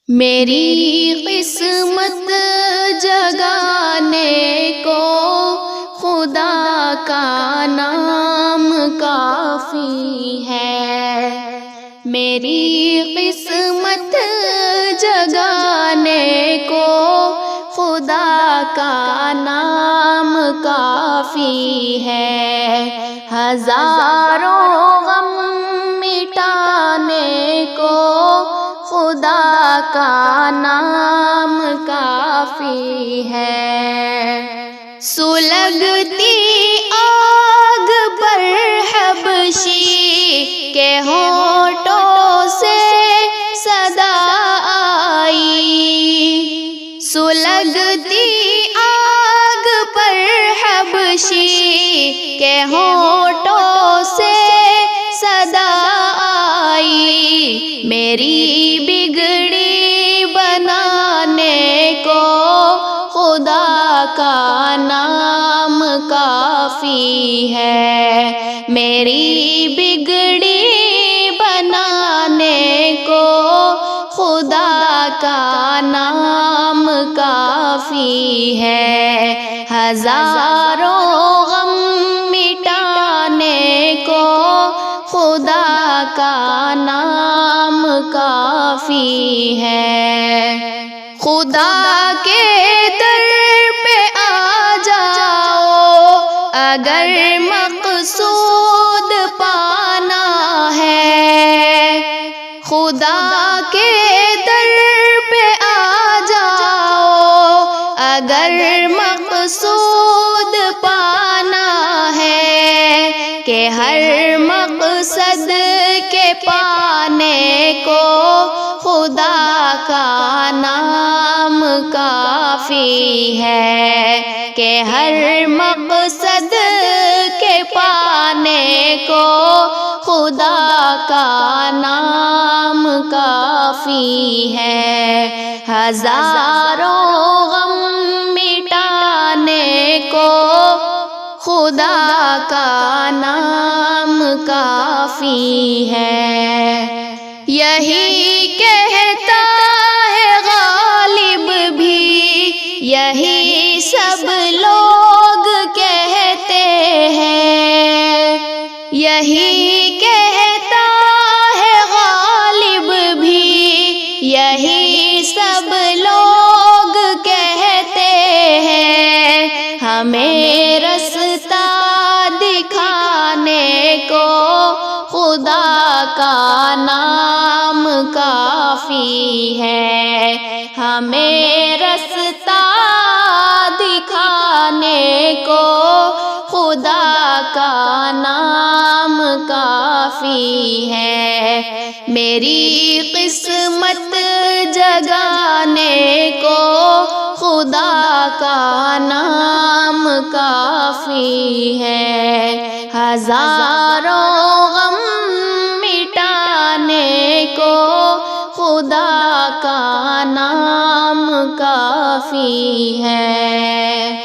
میری قسمت جگانے کو خدا کا نام کافی ہے۔ میری قسمت جگانے کو خدا کا نام کافی ہے۔ ہزاروں غم مٹانے کو خدا کا نام کافی ہے۔ سلگتی آگ پر حبشی کے ہونٹوں سے صدا آئی، سلگتی آگ پر حبشی کے ہونٹوں سے صدا آئی۔ میری بگڑی بنانے کو خدا کا نام کافی ہے۔ میری بگڑی بنانے کو خدا کا نام کافی ہے۔ ہزاروں غم مٹانے کو خدا کا نام کافی ہے۔ خدا کے در پہ آ جاؤ اگر مقصود پانا ہے، خدا کے در پہ آ جاؤ اگر مقصود پانا ہے، کہ ہر مقصد کے پانے کو خدا کا نام کافی ہے، کہ ہر مقصد کے پانے کو خدا کا نام کافی ہے۔ ہزاروں غم مٹانے کو خدا کا نام کافی ہے۔ یہی کہتا ہے غالب بھی، یہی سب لوگ کہتے ہیں، یہی کہتا ہے غالب بھی، یہی سب لوگ کہتے ہیں۔ ہمیں رستہ دکھانے کو خدا کا نام کافی ہے۔ ہمیں رستہ دکھانے کو خدا کا نام کافی ہے۔ میری قسمت جگانے کو خدا کا نام کافی ہے۔ ہزاروں غم مٹانے کو خدا کا نام کافی ہے۔